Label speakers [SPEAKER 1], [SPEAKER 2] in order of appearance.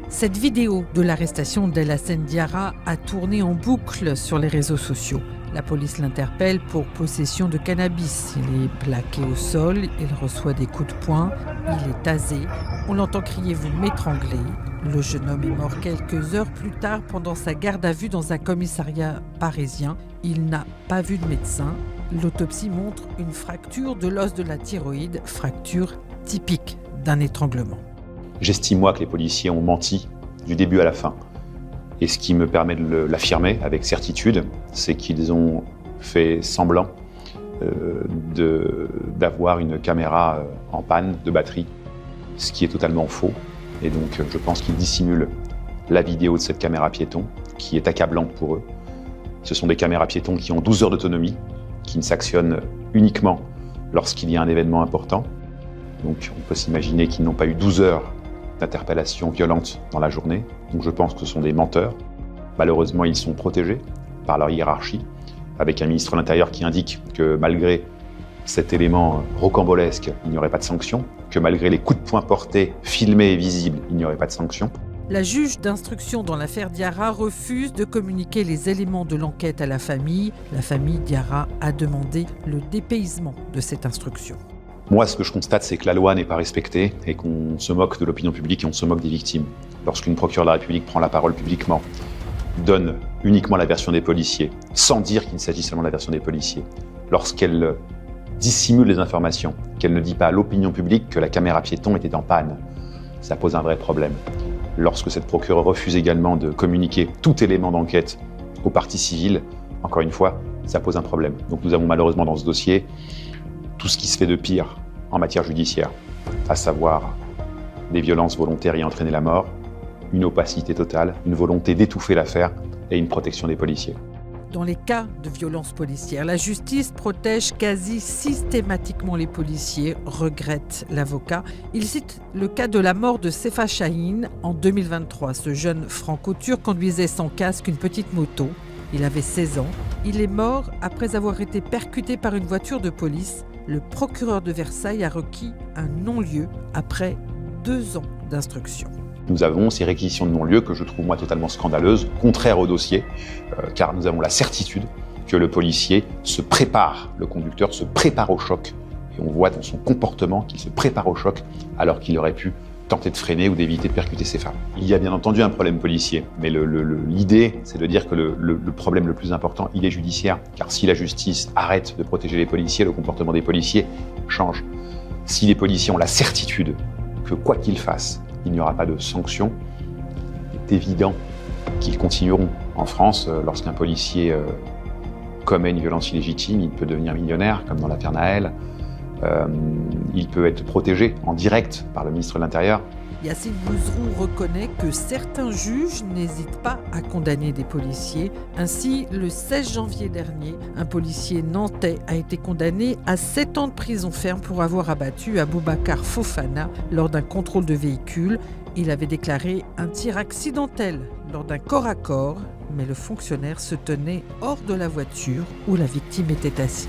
[SPEAKER 1] Cette vidéo de l'arrestation d'El Hassen Diarra a tourné en boucle sur les réseaux sociaux. La police l'interpelle pour possession de cannabis. Il est plaqué au sol, il reçoit des coups de poing, il est tasé. On l'entend crier « Vous m'étranglez ». Le jeune homme est mort quelques heures plus tard pendant sa garde à vue dans un commissariat parisien. Il n'a pas vu de médecin. L'autopsie montre une fracture de l'os de la thyroïde, fracture typique d'un étranglement.
[SPEAKER 2] J'estime, moi, que les policiers ont menti du début à la fin. Et ce qui me permet de l'affirmer avec certitude, c'est qu'ils ont fait semblant d'avoir une caméra en panne de batterie, ce qui est totalement faux. Et donc, je pense qu'ils dissimulent la vidéo de cette caméra piéton, qui est accablante pour eux. Ce sont des caméras piétons qui ont 12 heures d'autonomie, qui ne s'actionnent uniquement lorsqu'il y a un événement important. Donc, on peut s'imaginer qu'ils n'ont pas eu 12 heures d'interpellation violente dans la journée. Donc, je pense que ce sont des menteurs. Malheureusement, ils sont protégés par leur hiérarchie, avec un ministre de l'Intérieur qui indique que malgré cet élément rocambolesque, il n'y aurait pas de sanction, que malgré les coups de poing portés, filmés et visibles, il n'y aurait pas de sanction.
[SPEAKER 1] La juge d'instruction dans l'affaire Diarra refuse de communiquer les éléments de l'enquête à la famille. La famille Diarra a demandé le dépaysement de cette instruction.
[SPEAKER 2] Moi, ce que je constate, c'est que la loi n'est pas respectée et qu'on se moque de l'opinion publique et on se moque des victimes. Lorsqu'une procureure de la République prend la parole publiquement, donne uniquement la version des policiers, sans dire qu'il s'agit seulement de la version des policiers, lorsqu'elle dissimule les informations, qu'elle ne dit pas à l'opinion publique que la caméra piéton était en panne, ça pose un vrai problème. Lorsque cette procureure refuse également de communiquer tout élément d'enquête aux parties civiles, encore une fois, ça pose un problème. Donc nous avons malheureusement dans ce dossier tout ce qui se fait de pire en matière judiciaire, à savoir des violences volontaires ayant entraîné la mort, une opacité totale, une volonté d'étouffer l'affaire et une protection des policiers.
[SPEAKER 1] Dans les cas de violences policières, la justice protège quasi systématiquement les policiers, regrette l'avocat. Il cite le cas de la mort de Sefa Chahine en 2023. Ce jeune franco-turc conduisait sans casque une petite moto. Il avait 16 ans. Il est mort après avoir été percuté par une voiture de police. Le procureur de Versailles a requis un non-lieu après 2 ans d'instruction.
[SPEAKER 2] Nous avons ces réquisitions de non-lieu que je trouve moi totalement scandaleuses, contraires au dossier, car nous avons la certitude que le policier se prépare, le conducteur se prépare au choc. Et on voit dans son comportement qu'il se prépare au choc alors qu'il aurait pu tenter de freiner ou d'éviter de percuter ses femmes. Il y a bien entendu un problème policier, mais l'idée, c'est de dire que le problème le plus important, il est judiciaire. Car si la justice arrête de protéger les policiers, le comportement des policiers change. Si les policiers ont la certitude que quoi qu'ils fassent, il n'y aura pas de sanctions, il est évident qu'ils continueront. En France, lorsqu'un policier commet une violence illégitime, il peut devenir millionnaire, comme dans l'affaire Naël. Il peut être protégé en direct par le ministre de l'Intérieur.
[SPEAKER 1] Yassine Bouzrou reconnaît que certains juges n'hésitent pas à condamner des policiers. Ainsi, le 16 janvier dernier, un policier nantais a été condamné à 7 ans de prison ferme pour avoir abattu Aboubacar Fofana lors d'un contrôle de véhicule. Il avait déclaré un tir accidentel lors d'un corps à corps, mais le fonctionnaire se tenait hors de la voiture où la victime était assise.